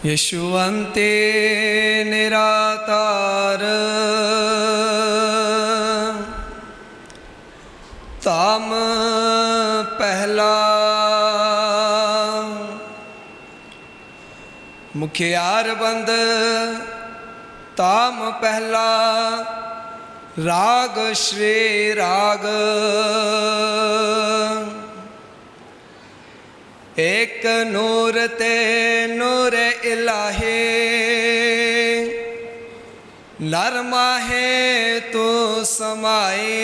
यशुवंते निरातार ताम पहला मुखियार बंद ताम पहला राग श्री राग एक नूर ते नूर इलाहे नरमा है तो समाए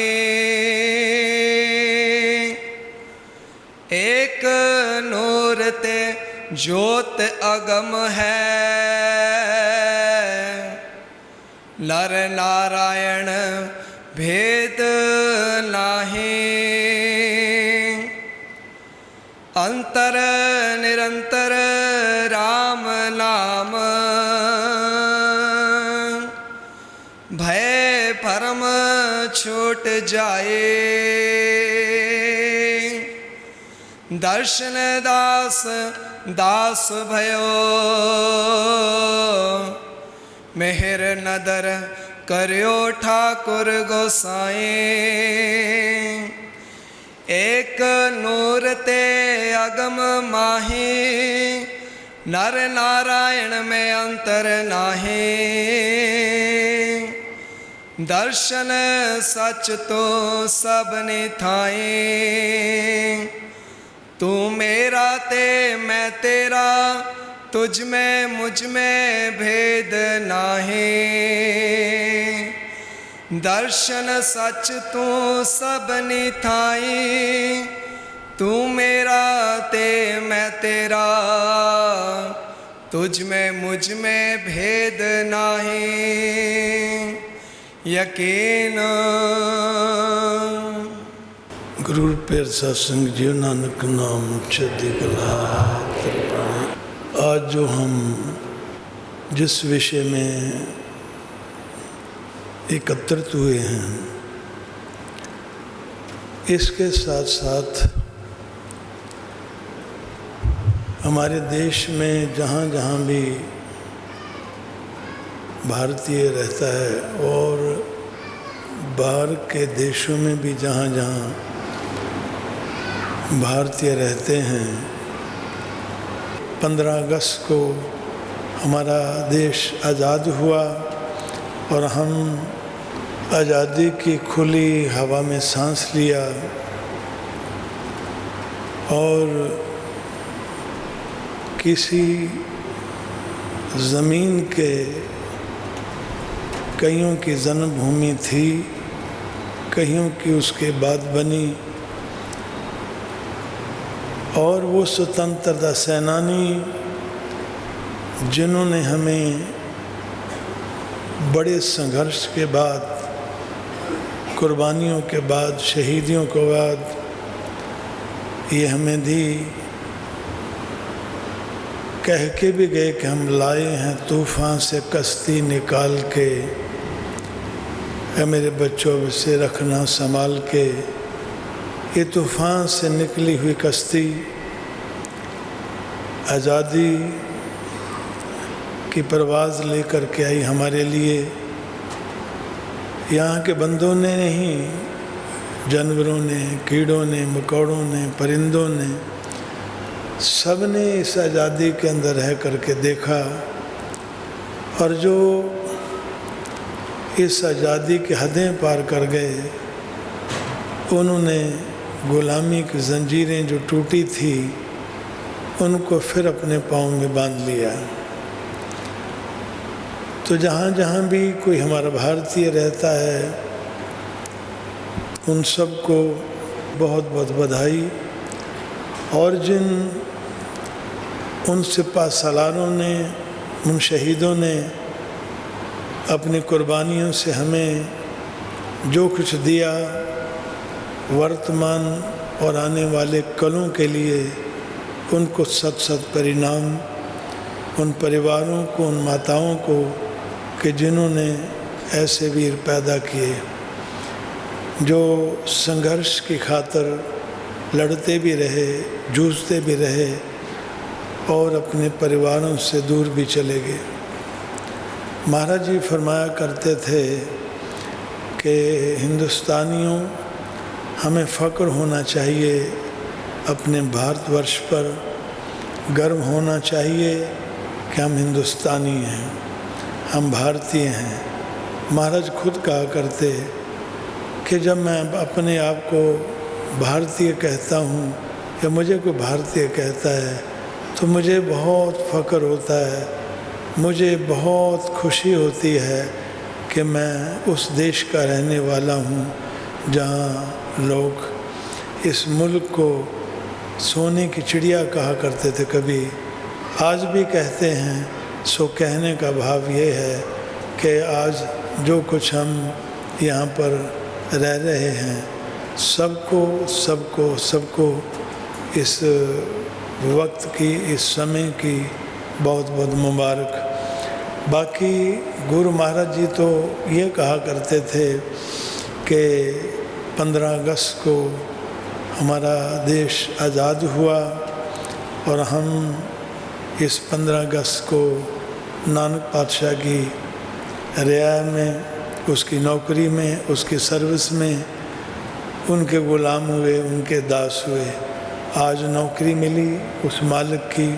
एक नूर ते ज्योत अगम है नर नारायण भेद नाहे अंतर निरंतर राम नाम भय भरम छूट जाए दर्शन दास दास भयो मेहर नदर करियो ठाकुर गोसाई एक नूर ते अगम माही नर नारायण में अंतर नाहे दर्शन सच तो सबने थाए तू मेरा ते मैं तेरा तुझ में मुझ में भेद नाहे दर्शन सच तू सबनी थाई तू मेरा ते मैं तेरा तुझ में मुझ में भेद नाहे यकीन। गुरु पेर सत्संग जीव नानक नाम चढ़ती कला। आज जो हम जिस विषय में एकत्रित हुए हैं इसके साथ साथ हमारे देश में जहाँ जहाँ भी भारतीय रहता है और बाहर के देशों में भी जहाँ जहाँ भारतीय रहते हैं 15 अगस्त को हमारा देश आज़ाद हुआ और हम आज़ादी की खुली हवा में सांस लिया और किसी ज़मीन के कईयों की जन्मभूमि थी, कईयों की उसके बाद बनी और वो स्वतंत्रता सेनानी जिन्होंने हमें बड़े संघर्ष के बाद, कुर्बानियों के बाद, शहीदियों के बाद ये हमें दी, कह के भी गए कि हम लाए हैं तूफ़ान से कश्ती निकाल के, है मेरे बच्चों से रखना संभाल के। ये तूफ़ान से निकली हुई कश्ती आज़ादी की परवाज़ लेकर के आई हमारे लिए। यहाँ के बंदों ने नहीं, जानवरों ने, कीड़ों ने, मकोड़ों ने, परिंदों ने, सब ने इस आज़ादी के अंदर रह करके देखा और जो इस आज़ादी की हदें पार कर गए उन्होंने गुलामी की जंजीरें जो टूटी थी उनको फिर अपने पाँव में बांध लिया। तो जहाँ जहाँ भी कोई हमारा भारतीय रहता है उन सबको बहुत बहुत बधाई। और जिन उन सिपा सालारों ने, उन शहीदों ने अपनी कुर्बानियों से हमें जो कुछ दिया, वर्तमान और आने वाले कलों के लिए उनको सत सत परिणाम। उन परिवारों को, उन माताओं को कि जिन्होंने ऐसे वीर पैदा किए जो संघर्ष की खातिर लड़ते भी रहे, जूझते भी रहे और अपने परिवारों से दूर भी चले गए। महाराज जी फरमाया करते थे कि हिंदुस्तानियों, हमें फ़ख्र होना चाहिए अपने भारतवर्ष पर, गर्व होना चाहिए कि हम हिंदुस्तानी हैं, हम भारतीय हैं। महाराज खुद कहा करते कि जब मैं अपने आप को भारतीय कहता हूँ या मुझे कोई भारतीय कहता है तो मुझे बहुत फ़ख्र होता है, मुझे बहुत खुशी होती है कि मैं उस देश का रहने वाला हूँ जहाँ लोग इस मुल्क को सोने की चिड़िया कहा करते थे कभी, आज भी कहते हैं। सो कहने का भाव ये है कि आज जो कुछ हम यहाँ पर रह रहे हैं, सबको सबको सबको इस वक्त की, इस समय की बहुत बहुत मुबारक। बाकी गुरु महाराज जी तो ये कहा करते थे कि 15 अगस्त को हमारा देश आज़ाद हुआ और हम इस 15 अगस्त को नानक पातशाह की रियाया में, उसकी नौकरी में, उसकी सर्विस में उनके ग़ुलाम हुए, उनके दास हुए। आज नौकरी मिली उस मालिक की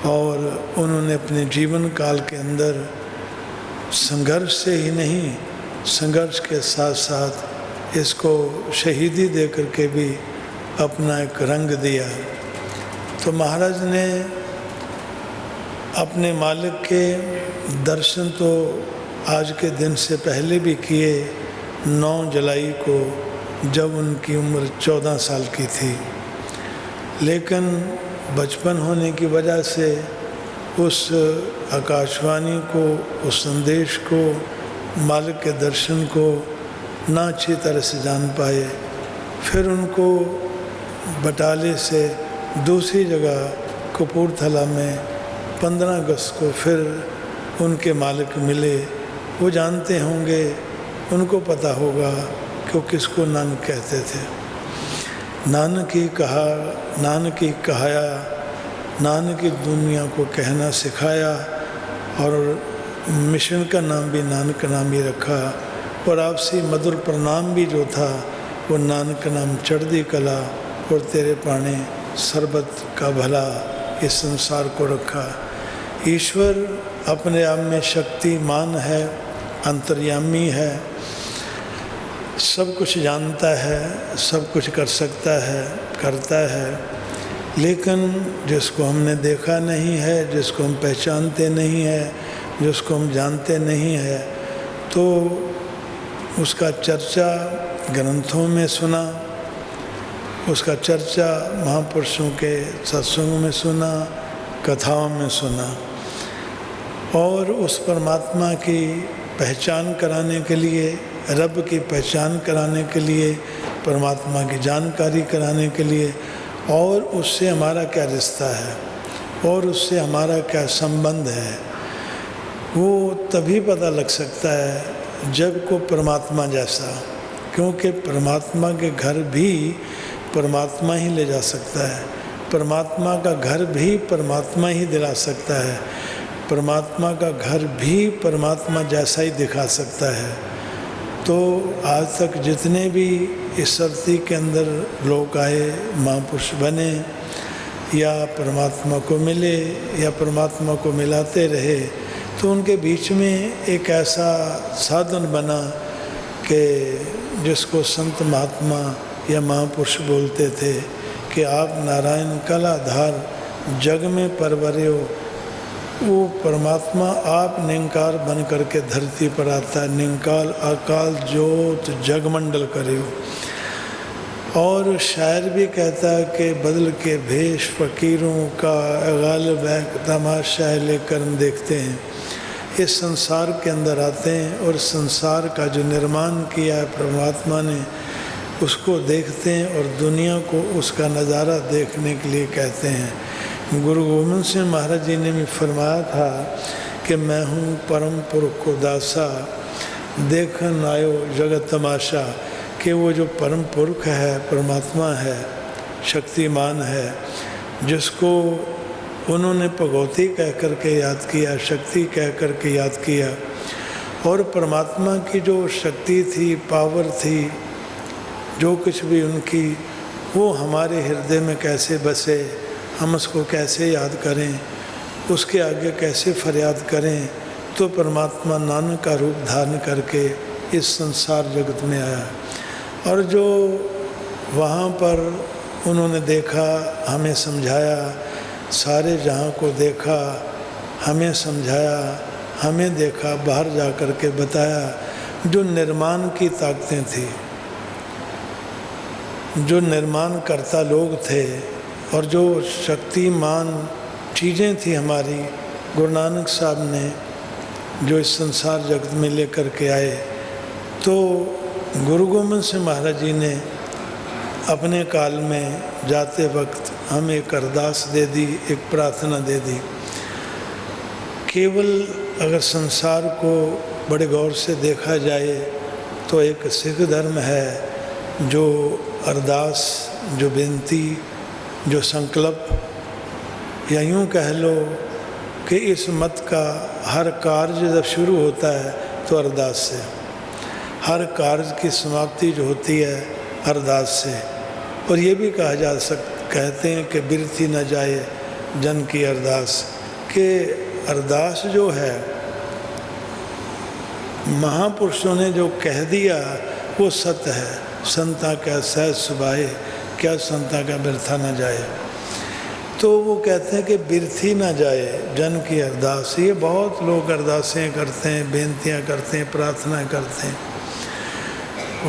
और उन्होंने अपने जीवन काल के अंदर संघर्ष से ही नहीं, संघर्ष के साथ साथ इसको शहीदी दे करके भी अपना एक रंग दिया। तो महाराज ने अपने मालिक के दर्शन तो आज के दिन से पहले भी किए, 9 जुलाई को, जब उनकी उम्र 14 साल की थी। लेकिन बचपन होने की वजह से उस आकाशवाणी को, उस संदेश को, मालिक के दर्शन को ना अच्छी तरह से जान पाए। फिर उनको बटाले से दूसरी जगह कपूरथला में 15 अगस्त को फिर उनके मालिक मिले। वो जानते होंगे, उनको पता होगा कि वो किसको नानक कहते थे। नानक ही कहा, नानक ही कहाया, नानक ही दुनिया को कहना सिखाया और मिशन का नाम भी नानक का नाम ही रखा। और आपसी मधुर प्रणाम भी जो था वो नानक का नाम चढ़दी कला और तेरे पाने सरबत का भला इस संसार को रखा। ईश्वर अपने आप में शक्तिमान है, अंतर्यामी है, सब कुछ जानता है, सब कुछ कर सकता है, करता है। लेकिन जिसको हमने देखा नहीं है, जिसको हम पहचानते नहीं है, जिसको हम जानते नहीं है, तो उसका चर्चा ग्रंथों में सुना, उसका चर्चा महापुरुषों के सत्संगों में सुना, कथाओं में सुना। और उस परमात्मा की पहचान कराने के लिए, रब की पहचान कराने के लिए, परमात्मा की जानकारी कराने के लिए, और उससे हमारा क्या रिश्ता है और उससे हमारा क्या संबंध है, वो तभी पता लग सकता है जब को परमात्मा जैसा। क्योंकि परमात्मा के घर भी परमात्मा ही ले जा सकता है, परमात्मा का घर भी परमात्मा ही दिला सकता है, परमात्मा का घर भी परमात्मा जैसा ही दिखा सकता है। तो आज तक जितने भी इस धरती के अंदर लोग आए, महापुरुष बने या परमात्मा को मिले या परमात्मा को मिलाते रहे, तो उनके बीच में एक ऐसा साधन बना कि जिसको संत महात्मा या महापुरुष बोलते थे कि आप नारायण कलाधार जग में परवरे हो। वो परमात्मा आप निंकार बन करके धरती पर आता है, निंकाल अकाल जोत जगमंडल करे हो। और शायर भी कहता है कि बदल के भेष फकीरों का गालिब है तमाशा लेकर देखते हैं। इस संसार के अंदर आते हैं और संसार का जो निर्माण किया है परमात्मा ने, उसको देखते हैं और दुनिया को उसका नज़ारा देखने के लिए कहते हैं। गुरु गोविंद सिंह महाराज जी ने भी फरमाया था कि मैं हूँ परम पुरुष को दासा, देखन आयो जगत तमाशा। कि वो जो परम पुरुष है, परमात्मा है, शक्तिमान है, जिसको उन्होंने भगवती कह कर के याद किया, शक्ति कह कर के याद किया। और परमात्मा की जो शक्ति थी, पावर थी, जो कुछ भी उनकी, वो हमारे हृदय में कैसे बसे, हम उसको कैसे याद करें, उसके आगे कैसे फरियाद करें। तो परमात्मा नानक का रूप धारण करके इस संसार जगत में आया। और जो वहाँ पर उन्होंने देखा, हमें समझाया, सारे जहाँ को देखा, हमें समझाया, हमें देखा, बाहर जा कर के बताया। जो निर्माण की ताकतें थी, जो निर्माण करता लोग थे, और जो शक्तिमान चीज़ें थी हमारी, गुरु नानक साहब ने जो इस संसार जगत में लेकर के आए। तो गुरु गोविंद सिंह महाराज जी ने अपने काल में जाते वक्त हमें एक अरदास दे दी, एक प्रार्थना दे दी। केवल अगर संसार को बड़े गौर से देखा जाए तो एक सिख धर्म है जो अरदास, जो बेनती, जो संकल्प, या यूँ कह लो कि इस मत का हर कार्य जब शुरू होता है तो अरदास से, हर कार्य की समाप्ति जो होती है अरदास से। और ये भी कहा जा कहते हैं कि बिरथी न जाए जन की अरदास, कि अरदास जो है महापुरुषों ने जो कह दिया वो सत्य है। संता का सहज सुभाए, क्या संता का बिरथा न जाए। तो वो कहते हैं कि बिरथी ना जाए जन की अरदास। ये बहुत लोग अरदासें करते हैं, बेनतियां करते हैं, प्रार्थना करते हैं।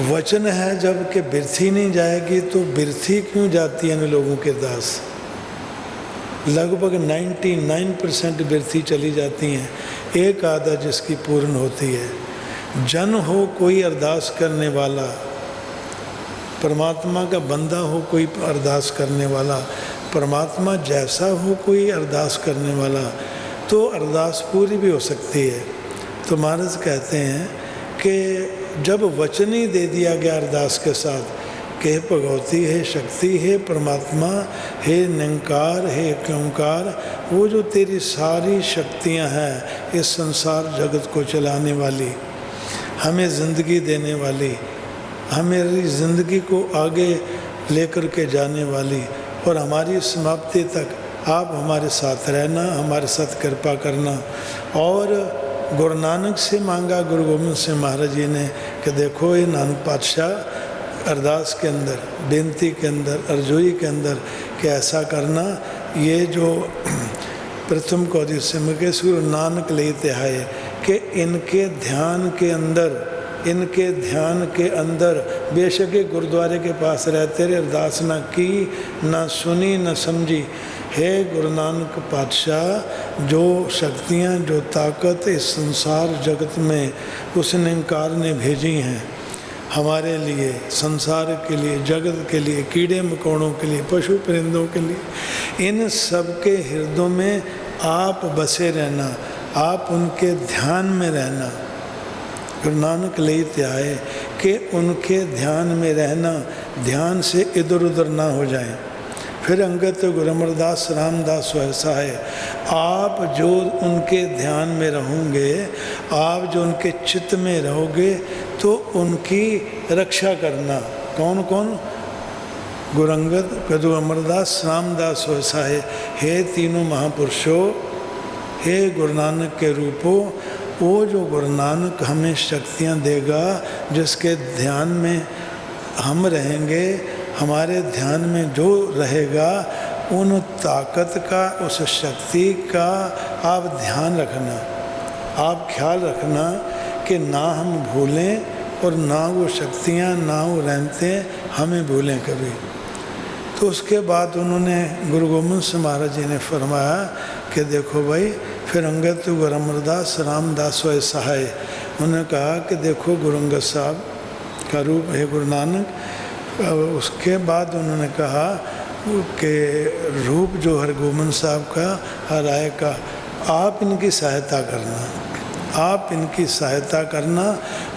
वचन है जब कि बिरथी नहीं जाएगी तो बिरथी क्यों जाती है इन लोगों के दास। लगभग 99% बिरथी चली जाती हैं, एक आधा जिसकी पूर्ण होती है। जन हो कोई अरदास करने वाला, परमात्मा का बंदा हो कोई अरदास करने वाला, परमात्मा जैसा हो कोई अरदास करने वाला, तो अरदास पूरी भी हो सकती है। तो महाराज कहते हैं कि जब वचन ही दे दिया गया अरदास के साथ कि हे भगवती, हे शक्ति, हे परमात्मा, हे निरंकार, हे ओंकार, वो जो तेरी सारी शक्तियां हैं इस संसार जगत को चलाने वाली, हमें ज़िंदगी देने वाली, हमारी ज़िंदगी को आगे लेकर के जाने वाली और हमारी समाप्ति तक आप हमारे साथ रहना, हमारे साथ कृपा करना। और गुरु नानक से मांगा गुरु गोविंद सिंह महाराज जी ने कि देखो ये नानक पातशाह अरदास के अंदर, बेनती के अंदर, अर्जोई के अंदर कि ऐसा करना, ये जो प्रथम कौदी सिमके गुरु नानक लेते आए कि इनके ध्यान के अंदर, इनके ध्यान के अंदर बेशक गुरुद्वारे के पास रहते रहे, अरदास ना की, ना सुनी, ना समझी। हे गुरु नानक पातशाह, जो शक्तियाँ, जो ताकत इस संसार जगत में उस निरंकार ने भेजी हैं हमारे लिए, संसार के लिए, जगत के लिए, कीड़े मकोड़ों के लिए, पशु परिंदों के लिए, इन सब के हृदयों में आप बसे रहना, आप उनके ध्यान में रहना। गुरु नानक लेते आए कि उनके ध्यान में रहना, ध्यान से इधर उधर ना हो जाए। फिर अंगत गुरु अमरदास रामदास वैसा है, आप जो उनके ध्यान में रहोगे, आप जो उनके चित्त में रहोगे तो उनकी रक्षा करना। कौन कौन? गुरु अंगद, गुरु अमरदास, रामदास वैसा है। हे तीनों महापुरुषों, हे गुरु नानक के रूपों, वो जो गुरु नानक हमें शक्तियाँ देगा, जिसके ध्यान में हम रहेंगे, हमारे ध्यान में जो रहेगा, उन ताकत का, उस शक्ति का आप ध्यान रखना, आप ख्याल रखना कि ना हम भूलें और ना वो शक्तियाँ, ना वो रहते हमें भूलें कभी। तो उसके बाद उन्होंने गुरु गोविंद सिंह महाराज जी ने फरमाया कि देखो भाई, फिर अंगद गुरु अमरदास रामदास व सहाय, उन्होंने कहा कि देखो गुरु अंगद साहब का रूप है गुरु नानक। उसके बाद उन्होंने कहा कि रूप जो हरगोविंद साहब का, हर राय का, आप इनकी सहायता करना, आप इनकी सहायता करना,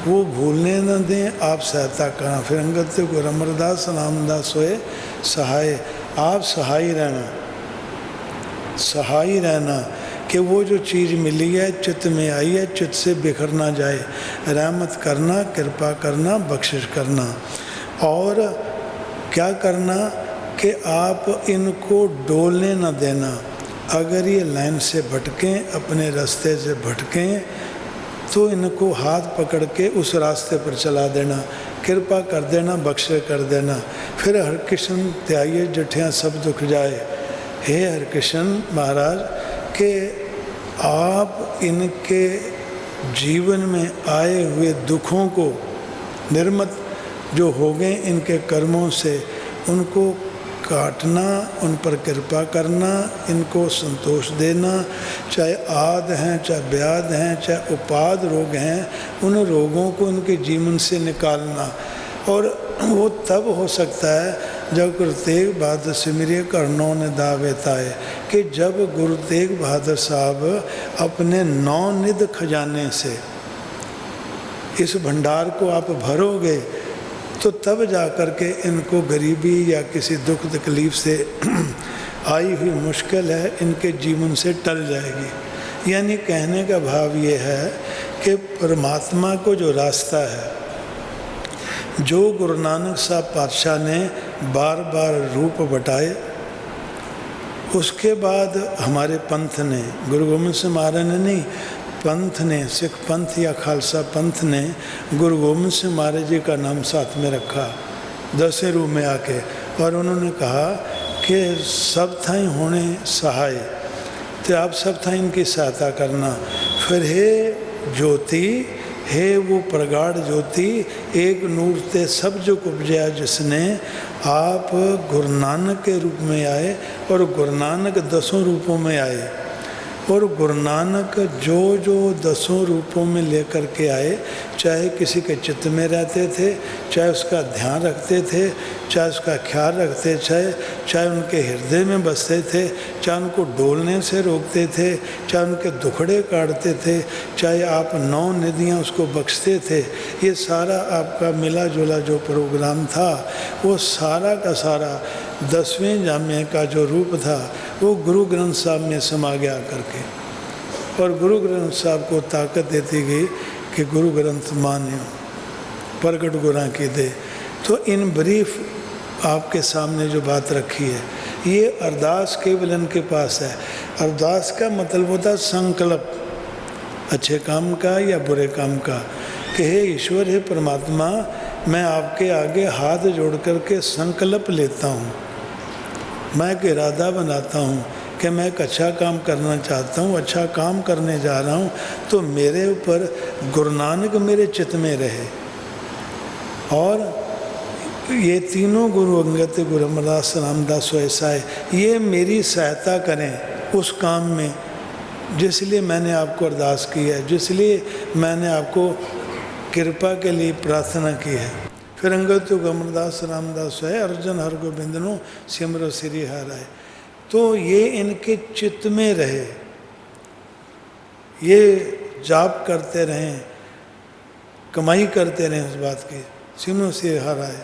वो भूलने न दें, आप सहायता करना। फिर अंगद गुरु अमरदास नामदास होए सहाय, आप सहाय रहना, सहाय रहना कि वो जो चीज़ मिली है चित्त में आई है, चित्त से बिखर ना जाए। रहमत करना, कृपा करना, बख्शिश करना। और क्या करना कि आप इनको डोलने ना देना। अगर ये लाइन से भटकें, अपने रास्ते से भटकें, तो इनको हाथ पकड़ के उस रास्ते पर चला देना, कृपा कर देना, बख्शिश कर देना। फिर हर कृष्ण त्याइए जठियाँ सब दुख जाए। हे हर कृष्ण महाराज के आप इनके जीवन में आए हुए दुखों को निर्मत जो हो गए इनके कर्मों से, उनको काटना, उन पर कृपा करना, इनको संतोष देना। चाहे आद हैं, चाहे व्याध हैं, चाहे उपाद रोग हैं, उन रोगों को इनके जीवन से निकालना। और वो तब हो सकता है जब गुरु तेग बहादुर सिमरिए कर्णों ने दावेताए, कि जब गुरु तेग बहादुर साहब अपने नौनिध खजाने से इस भंडार को आप भरोगे, तो तब जा कर के इनको गरीबी या किसी दुख तकलीफ से आई हुई मुश्किल है इनके जीवन से टल जाएगी। यानी कहने का भाव ये है कि परमात्मा को जो रास्ता है, जो गुरु नानक साहब पातशाह ने बार बार रूप बटाए, उसके बाद हमारे पंथ ने, गुरु गोबिंद सिंह महाराज ने नहीं, पंथ ने, सिख पंथ या खालसा पंथ ने गुरु गोबिंद सिंह महाराज जी का नाम साथ में रखा 10वें रूप में आके, और उन्होंने कहा कि सब थाई होने सहाय, तो आप सब थाई इनकी सहायता करना। फिर हे ज्योति, हे वो प्रगाढ़ ज्योति, एक नूर ते सब जो उपजया जिसने, आप गुरु नानक के रूप में आए और गुरु नानक 10 रूपों में आए। और गुरु नानक जो जो 10 रूपों में लेकर के आए, चाहे किसी के चित्त में रहते थे, चाहे उसका ध्यान रखते थे, चाहे उसका ख्याल रखते, चाहे उनके हृदय में बसते थे, चाहे उनको डोलने से रोकते थे, चाहे उनके दुखड़े काटते थे, चाहे आप 9 निधियाँ उसको बख्शते थे। ये सारा आपका मिला जुला जो प्रोग्राम था, वो सारा का सारा 10वें जामे का जो रूप था, वो गुरु ग्रंथ साहब में समा गया करके, और गुरु ग्रंथ साहब को ताकत देती गई कि गुरु ग्रंथ मान्यो प्रगट गुरा की दे। तो इन ब्रीफ आपके सामने जो बात रखी है, ये अरदास केवल इनके पास है। अरदास का मतलब होता है संकल्प, अच्छे काम का या बुरे काम का, कि हे ईश्वर, हे परमात्मा, मैं आपके आगे हाथ जोड़ करके संकल्प लेता हूँ, मैं एक इरादा बनाता हूँ कि मैं एक अच्छा काम करना चाहता हूँ, अच्छा काम करने जा रहा हूँ, तो मेरे ऊपर गुरु नानक मेरे चित्त में रहे। और ये तीनों गुरु अंगद, गुरु अमरदास, रामदास ऐसा, ये मेरी सहायता करें उस काम में जिसलिए मैंने आपको अरदास की है, जिसलिए मैंने आपको कृपा के लिए प्रार्थना की है। फिर अंगद तो अमरदास रामदास है, अर्जन हर गोबिंदनो सिमरो श्री हराय। तो ये इनके चित्त में रहे, ये जाप करते रहें, कमाई करते रहें उस बात की, सिमरो श्री हराय।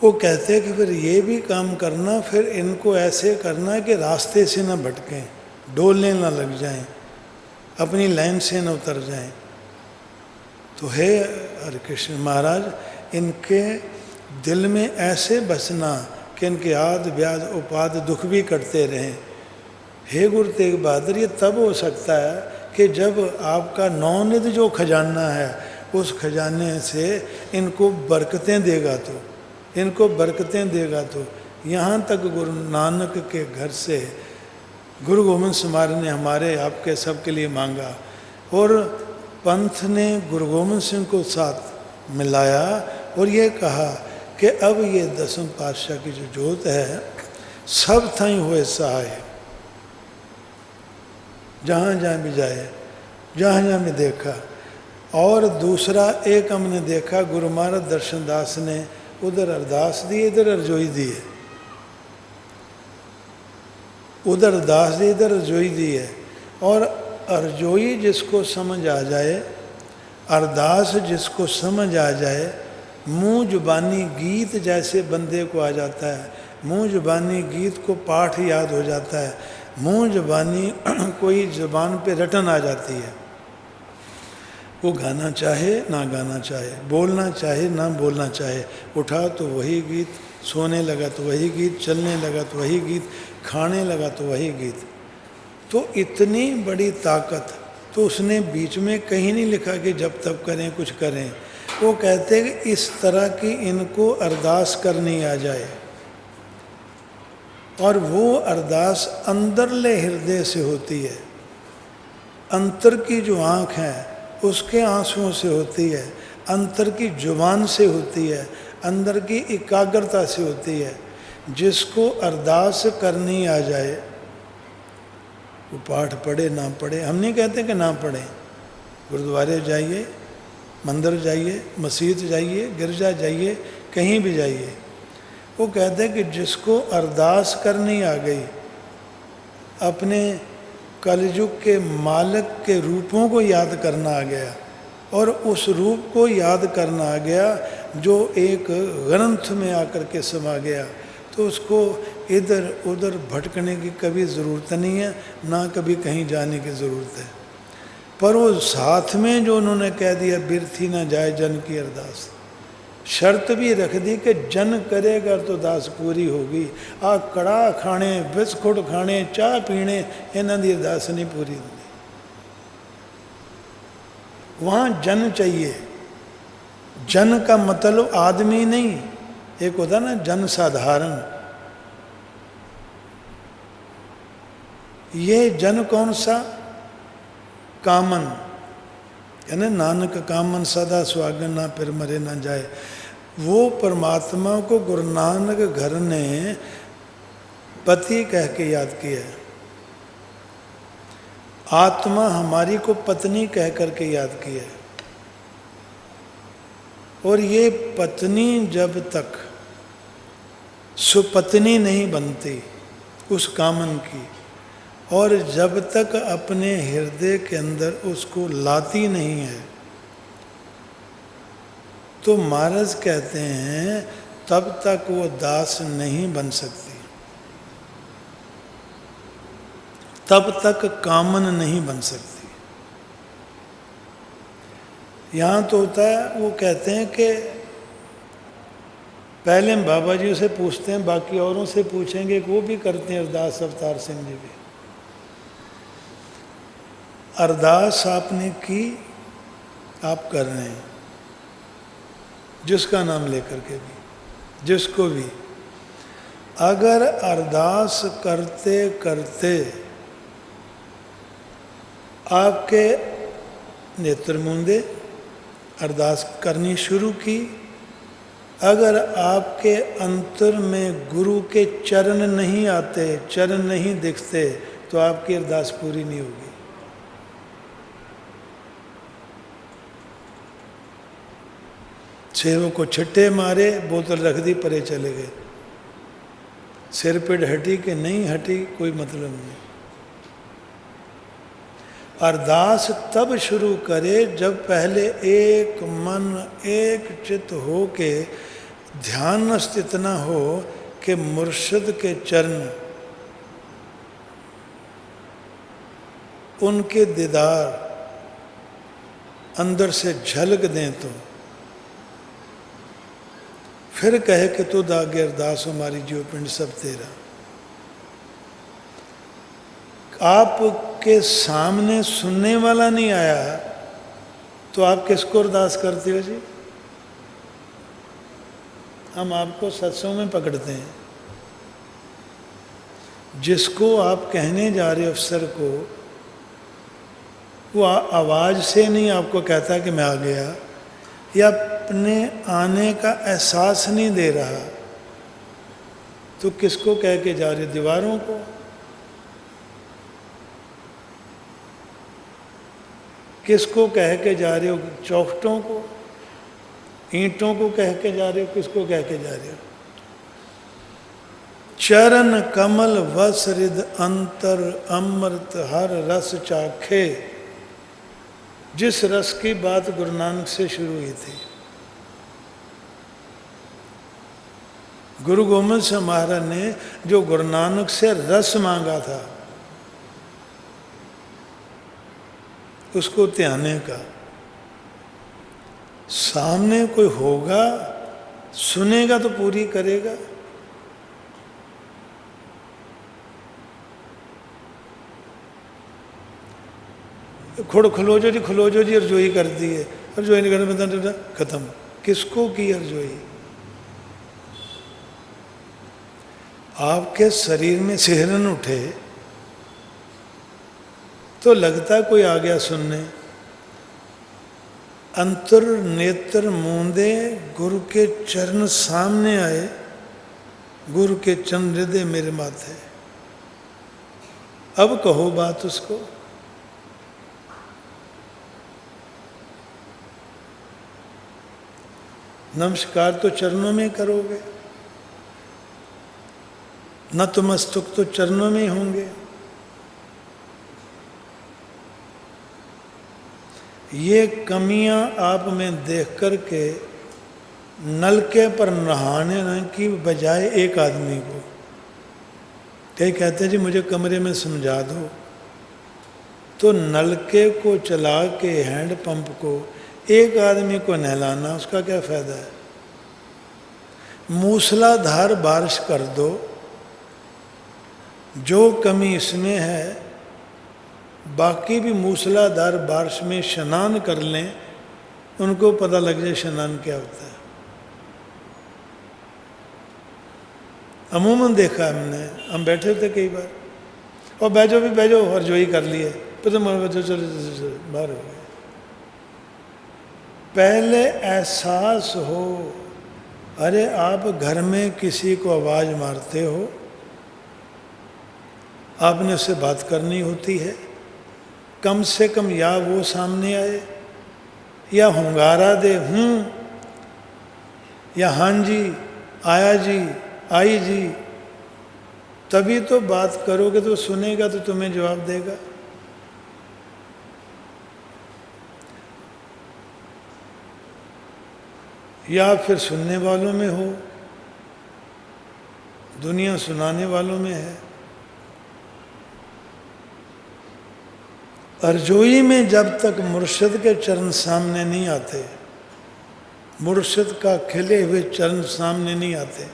वो कहते हैं कि फिर ये भी काम करना, फिर इनको ऐसे करना कि रास्ते से न भटकें, डोलने न लग जाएं, अपनी लाइन से न उतर जाएं। तो हे हरे कृष्ण महाराज, इनके दिल में ऐसे बसना कि इनके आद व्याध उपाद दुख भी कटते रहें। हे गुरु तेग बहादुर, ये तब हो सकता है कि जब आपका नौनिध जो खजाना है, उस खजाने से इनको बरकतें देगा, तो इनको बरकतें देगा। तो यहाँ तक गुरु नानक के घर से गुरु गोबिंद सिंह महाराज ने हमारे आपके सबके लिए मांगा, और पंथ ने गुरु गोबिंद सिंह को साथ मिलाया और ये कहा कि अब ये 10वें पातशाह की जो जोत है, सब थाई हुए सहाय, जहाँ जहाँ भी जाए, जहाँ जहाँ भी देखा। और दूसरा एक हमने देखा, गुरु महाराज दर्शन दास ने उधर अरदास दी, इधर अर्जोई दी है, उधर अरदास दी, इधर अर्जोई दी है। और अर्जोई जिसको समझ आ जाए, अरदास जिसको समझ आ जाए, मुँह जुबानी गीत जैसे बंदे को आ जाता है, मुँह जुबानी गीत को पाठ याद हो जाता है, मुँह जुबानी कोई ज़ुबान पे रटन आ जाती है। वो गाना चाहे ना गाना चाहे, बोलना चाहे ना बोलना चाहे, उठा तो वही गीत, सोने लगा तो वही गीत, चलने लगा तो वही गीत, खाने लगा तो वही गीत। तो इतनी बड़ी ताकत, तो उसने बीच में कहीं नहीं लिखा कि जब तब करें कुछ करें। वो कहते कि इस तरह की इनको अरदास करनी आ जाए, और वो अरदास अंदरले हृदय से होती है, अंतर की जो आँख है उसके आंसुओं से होती है, अंतर की जुबान से होती है, अंदर की एकाग्रता से होती है। जिसको अरदास करनी आ जाए वो पाठ पढ़े ना पढ़े, हम नहीं कहते कि ना पढ़े, गुरुद्वारे जाइए, मंदिर जाइए, मस्जिद जाइए, गिरजा जाइए, कहीं भी जाइए। वो कहते हैं कि जिसको अरदास करनी आ गई, अपने कलयुग के मालिक के रूपों को याद करना आ गया, और उस रूप को याद करना आ गया जो एक ग्रंथ में आकर के समा गया, तो उसको इधर उधर भटकने की कभी ज़रूरत नहीं है, ना कभी कहीं जाने की ज़रूरत है। पर वो साथ में जो उन्होंने कह दिया, बिरथी ना जाए जन की अरदास, शर्त भी रख दी कि जन करेगा तो दास पूरी होगी। आ कड़ा खाने, बिस्कुट खाने, चाह पीने, इन्हों की अरदास नहीं पूरी होती। वहाँ जन चाहिए। जन का मतलब आदमी नहीं, एक होता ना जन साधारण। ये जन कौन सा? कामन, यानी नानक कामन सदा सुहागन, ना फिर मरे ना जाए। वो परमात्मा को गुरु नानक घर ने पति कह के याद किया है, आत्मा हमारी को पत्नी कह करके याद किया है। और ये पत्नी जब तक सुपत्नी नहीं बनती उस कामन की, और जब तक अपने हृदय के अंदर उसको लाती नहीं है, तो महाराज कहते हैं तब तक वो दास नहीं बन सकती, तब तक कामन नहीं बन सकती। यहाँ तो होता है, वो कहते हैं कि पहले हम बाबा जी से पूछते हैं, बाकी औरों से पूछेंगे कि वो भी करते हैं अरदास। अवतार सिंह जी भी अरदास आपने की, आप कर रहे हैं, जिसका नाम लेकर के भी, जिसको भी। अगर अरदास करते करते आपके नेत्र मूंदे, अरदास करनी शुरू की, अगर आपके अंतर में गुरु के चरण नहीं आते, चरण नहीं दिखते, तो आपकी अरदास पूरी नहीं होगी। सेवक को छट्टे मारे, बोतल रख दी, परे चले गए। सिर पे हटी कि नहीं हटी, कोई मतलब नहीं। अरदास तब शुरू करे जब पहले एक मन एक चित्त हो के ध्यानस्थ इतना हो कि मुर्शिद के चरण, उनके दीदार अंदर से झलक दें, तो फिर कहे कि तू दागे अरदास हमारी जीव पिंड सब तेरा। आपके सामने सुनने वाला नहीं आया तो आप किसको अरदास करते हो जी? हम आपको सत्संग में पकड़ते हैं। जिसको आप कहने जा रहे अफसर को, वो आवाज़ से नहीं आपको कहता कि मैं आ गया, या अपने आने का एहसास नहीं दे रहा, तो किसको कह के जा रहे? दीवारों को। किसको कह के जा रहे हो? चौखटों को, ईंटों को कह के जा रहे हो? किसको कह के जा रहे हो? चरण कमल वस हृद अंतर अमृत हर रस चाखे। जिस रस की बात गुरु नानक से शुरू हुई थी, गुरु गोविंद सिंह महाराज ने जो गुरु नानक से रस मांगा था, उसको त्याने का। सामने कोई होगा, सुनेगा तो पूरी करेगा। खलो जो जी अर्जोई कर दी है, अर्जोई नहीं करने बता खत्म। किसको की अर्जोई? आपके शरीर में सिहरन उठे तो लगता कोई आ गया सुनने। अंतर नेत्र मूंदे गुरु के चरण सामने आए, गुरु के चरण हृदय मेरे माथे। अब कहो बात उसको। नमस्कार तो चरणों में करोगे, नतमस्तक तो चरणों में ही होंगे। ये कमियां आप में देख करके नलके पर नहाने की बजाय एक आदमी को, कई कहते हैं जी मुझे कमरे में समझा दो, तो नलके को चला के हैंड पंप को एक आदमी को नहलाना, उसका क्या फायदा है? मूसलाधार बारिश कर दो, जो कमी इसमें है, बाकी भी मूसलाधार बारिश में स्नान कर लें, उनको पता लग जाए स्नान क्या होता है। अमूमन देखा हमने, हम बैठे थे कई बार, और बैजो भी बैजो हरजोई कर लिए, तो चलो बाहर हो गए। पहले एहसास हो, अरे आप घर में किसी को आवाज़ मारते हो, आपने उससे बात करनी होती है, कम से कम या वो सामने आए या हुंगारा दे या हाँ जी, आया जी, आई जी, तभी तो बात करोगे, तो सुनेगा तो तुम्हें जवाब देगा। या फिर सुनने वालों में हो, दुनिया सुनाने वालों में है। अर्जोई में जब तक मुर्शिद के चरण सामने नहीं आते, मुर्शिद का खिले हुए चरण सामने नहीं आते,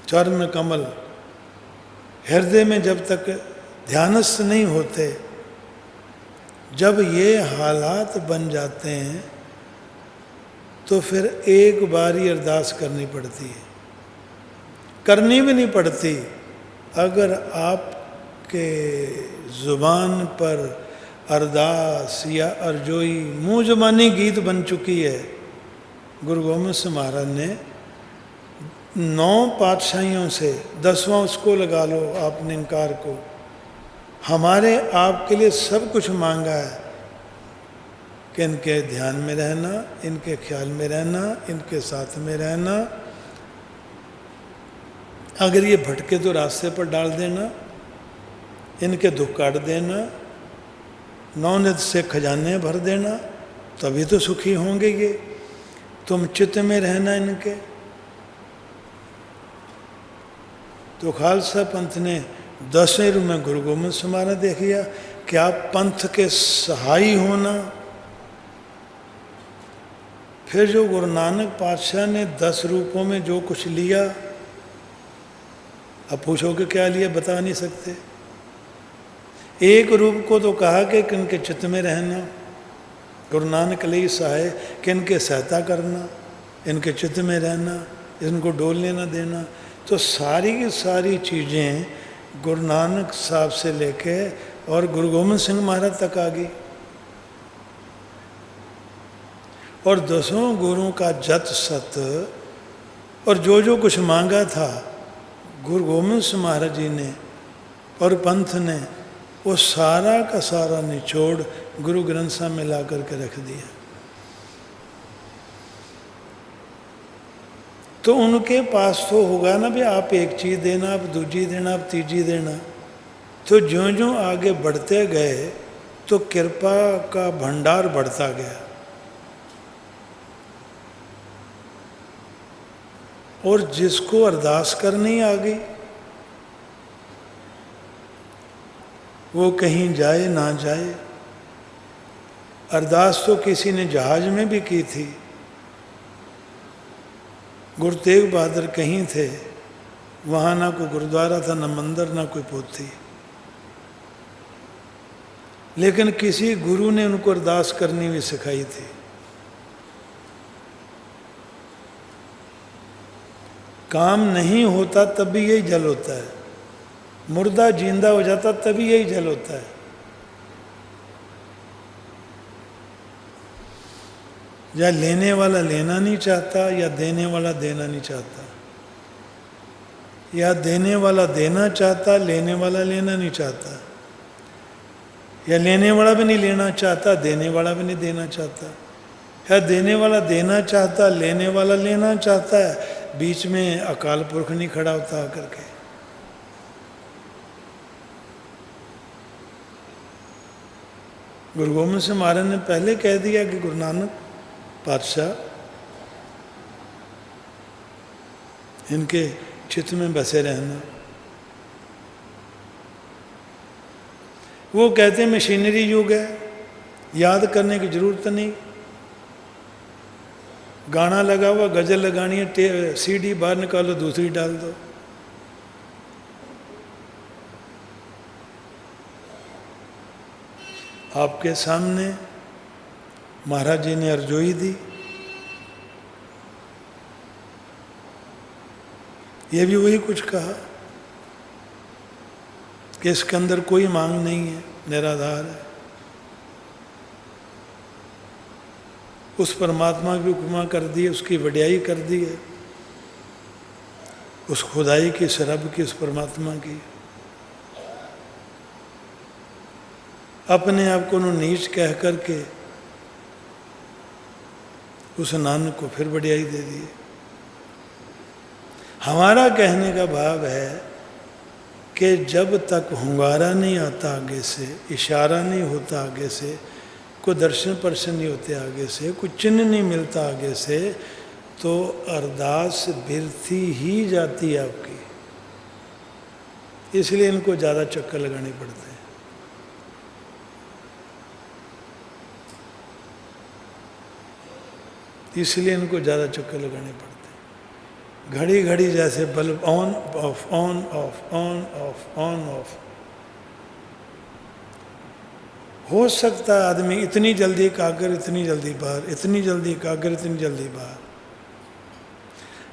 चरण कमल हृदय में जब तक ध्यानस्थ नहीं होते, जब ये हालात बन जाते हैं तो फिर एक बार ही अरदास करनी पड़ती है। करनी भी नहीं पड़ती, अगर आपके ज़ुबान पर अरदास या अर्जोई मुँह ज़बानी गीत बन चुकी है। गुरु गोविंद सिंह महाराज ने 9 पातशाहियों से 10वां उसको लगा लो आप निंकार को, हमारे आपके लिए सब कुछ मांगा है कि इनके ध्यान में रहना, इनके ख्याल में रहना, इनके साथ में रहना। अगर ये भटके तो रास्ते पर डाल देना, इनके दुख काट देना, नौनिध से खजाने भर देना, तभी तो सुखी होंगे ये। तुम चित्त में रहना इनके। तो खालसा पंथ ने 10वें रूप में गुरु गोविंद सिंह महाराज देख लिया कि आप पंथ के सहाई होना। फिर जो गुरु नानक पातशाह ने 10 रूपों में जो कुछ लिया, अब पूछोगे क्या लिया, बता नहीं सकते। एक रूप को तो कहा कि इनके चित्त में रहना, गुरु नानक लिए सहाय कि इनके सहायता करना, इनके चित्त में रहना, इनको डोलने न देना। तो सारी की सारी चीज़ें गुरु नानक साहब से लेके और गुरु गोविंद सिंह महाराज तक आ गई। और 10 गुरुओं का जत सत और जो जो कुछ मांगा था गुरु गोविंद सिंह महाराज जी ने और पंथ ने, वो सारा का सारा निचोड़ गुरु ग्रंथ साहब में ला करके रख दिया। तो उनके पास तो होगा ना भी आप एक चीज़ देना, आप दूजी देना, आप तीजी देना। तो ज्यों ज्यों आगे बढ़ते गए तो कृपा का भंडार बढ़ता गया। और जिसको अरदास करनी आ गई वो कहीं जाए ना जाए। अरदास तो किसी ने जहाज में भी की थी। गुरु तेग बहादुर कहीं थे, वहाँ ना कोई गुरुद्वारा था, ना मंदिर, ना कोई पोथी, लेकिन किसी गुरु ने उनको अरदास करनी भी सिखाई थी। काम नहीं होता तब भी यही जल होता है, मुर्दा जिंदा हो जाता तभी यही जल होता है। या लेने वाला लेना नहीं चाहता, या देने वाला देना नहीं चाहता, या देने वाला देना चाहता, लेने वाला लेना नहीं चाहता, या लेने वाला भी नहीं लेना चाहता, देने वाला भी नहीं देना चाहता, या देने वाला देना चाहता, लेने वाला लेना चाहता है, बीच में अकाल पुरख नहीं खड़ा होता आकर के। गुरु गोबिंद सिंह महाराज ने पहले कह दिया कि गुरु नानक पातशाह इनके चित्त में बसे रहना। वो कहते हैं मशीनरी युग है, याद करने की जरूरत नहीं। गाना लगा हुआ, गजल लगानी है, सीडी बाहर निकालो, दूसरी डाल दो। आपके सामने महाराज जी ने अर्जोई दी, ये भी वही कुछ कहा कि इसके अंदर कोई मांग नहीं है, निराधार है। उस परमात्मा की उपमा कर दी है, उसकी वड्याई कर दी है, उस खुदाई की, सरब की, उस परमात्मा की। अपने आप को नीच कह करके उस नानक को फिर वड्याई दे दी। हमारा कहने का भाव है कि जब तक हुंगारा नहीं आता आगे से, इशारा नहीं होता आगे से, कोई दर्शन पर्शन नहीं होते आगे से, कोई चिन्ह नहीं मिलता आगे से, तो अरदास बिरथी ही जाती है आपकी। इसलिए इनको ज़्यादा चक्कर लगाने पड़ते हैं। इसलिए इनको ज़्यादा चक्कर लगाने पड़ते हैं। घड़ी घड़ी जैसे bulb on off on off on off on off. हो सकता है आदमी इतनी जल्दी एकाग्र, इतनी जल्दी बाहर, इतनी जल्दी एकाग्र, इतनी जल्दी बाहर।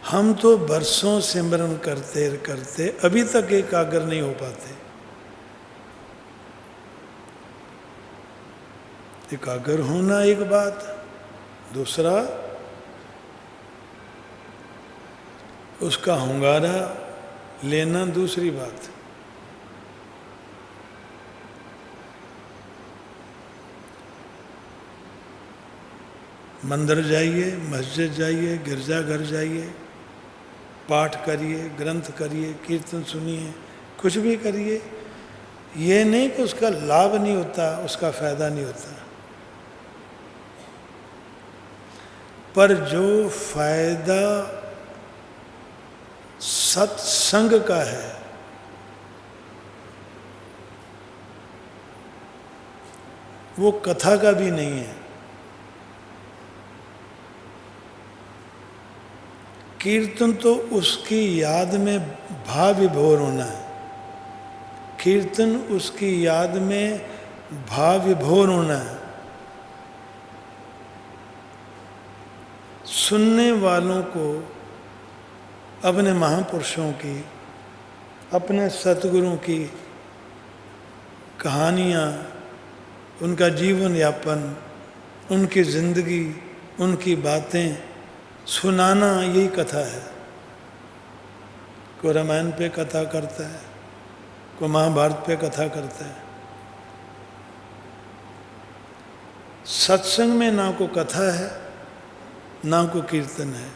हम तो बरसों सिमरन करते करते अभी तक एकाग्र नहीं हो पाते। एकाग्र होना एक बात, दूसरा उसका हुंगारा लेना दूसरी बात। मंदिर जाइए, मस्जिद जाइए, गिरजाघर जाइए, पाठ करिए, ग्रंथ करिए, कीर्तन सुनिए, कुछ भी करिए, ये नहीं कि उसका लाभ नहीं होता, उसका फायदा नहीं होता, पर जो फायदा सत्संग का है वो कथा का भी नहीं है। कीर्तन तो उसकी याद में भाव विभोर होना है। कीर्तन उसकी याद में भाव विभोर होना है। सुनने वालों को अपने महापुरुषों की, अपने सतगुरुओं की कहानियाँ, उनका जीवन यापन, उनकी ज़िंदगी, उनकी बातें सुनाना, यही कथा है। कोई रामायण पे कथा करता है, कोई महाभारत पे कथा करता है। सत्संग में ना को कथा है, ना को कीर्तन है,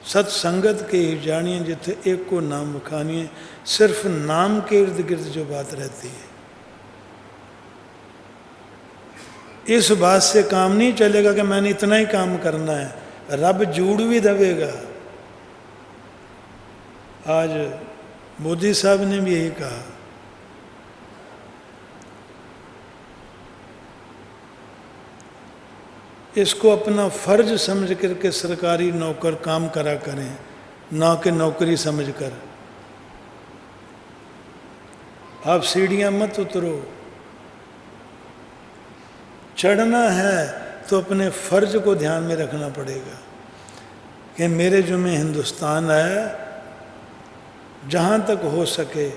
सत्संगत के ही जानिए जिथे एक को नाम बखानिए। सिर्फ नाम के इर्द गिर्द जो बात रहती है, इस बात से काम नहीं चलेगा कि मैंने इतना ही काम करना है, रब जूड़ भी दबेगा। आज मोदी साहब ने भी यही कहा, इसको अपना फर्ज समझ करके सरकारी नौकर काम करा करें, ना कि नौकरी समझकर। आप सीढ़ियां मत उतरो, चढ़ना है तो अपने फर्ज को ध्यान में रखना पड़ेगा कि मेरे जुम्मे हिंदुस्तान है, जहाँ तक हो सके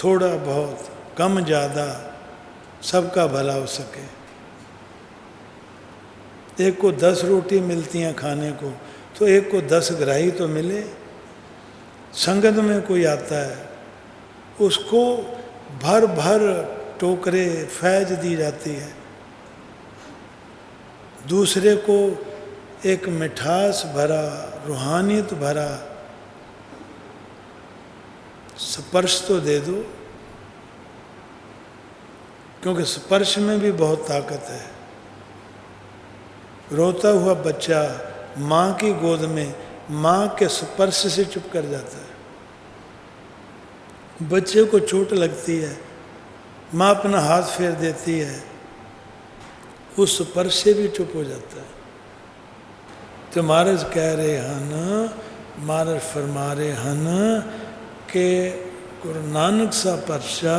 थोड़ा बहुत कम ज़्यादा सबका भला हो सके। एक को 10 रोटी मिलती हैं खाने को, तो एक को 10 ग्राही तो मिले। संगत में कोई आता है, उसको भर भर टोकरे फैज दी जाती है, दूसरे को एक मिठास भरा, रूहानियत भरा स्पर्श तो दे दो, क्योंकि स्पर्श में भी बहुत ताकत है। रोता हुआ बच्चा माँ की गोद में माँ के स्पर्श से चुप कर जाता है। बच्चे को चोट लगती है, माँ अपना हाथ फेर देती है, उस स्पर्श से भी चुप हो जाता है। तो महाराज कह रहे हैं, महाराज फरमा रहे हैं कि गुरु नानक सा परशा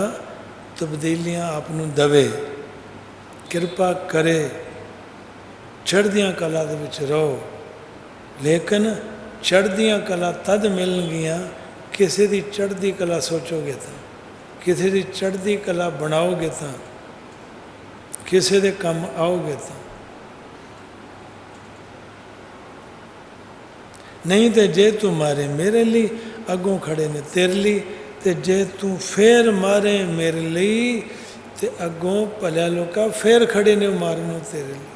तब्दीलियां आपनों दवे, कृपा करे, चढ़दियां कला दे विच रहो। लेकिन चढ़दियां कला तद मिलणगियां किसी दी चढ़दी कला सोचोगे तो, किसी दी चढ़दी कला बनाओगे तो, किसी दे काम आओगे तो। नहीं तो जे तू मारे मेरे लिए अगों खड़े ने तेरे लिए, ते जे तू फेर मारे मेरे लिए ते अगों भलिया लोका फेर खड़े ने मारनों तेरे लिए।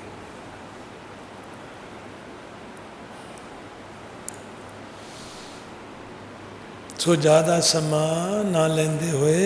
सो ज़्यादा समा ना लेंदे हुए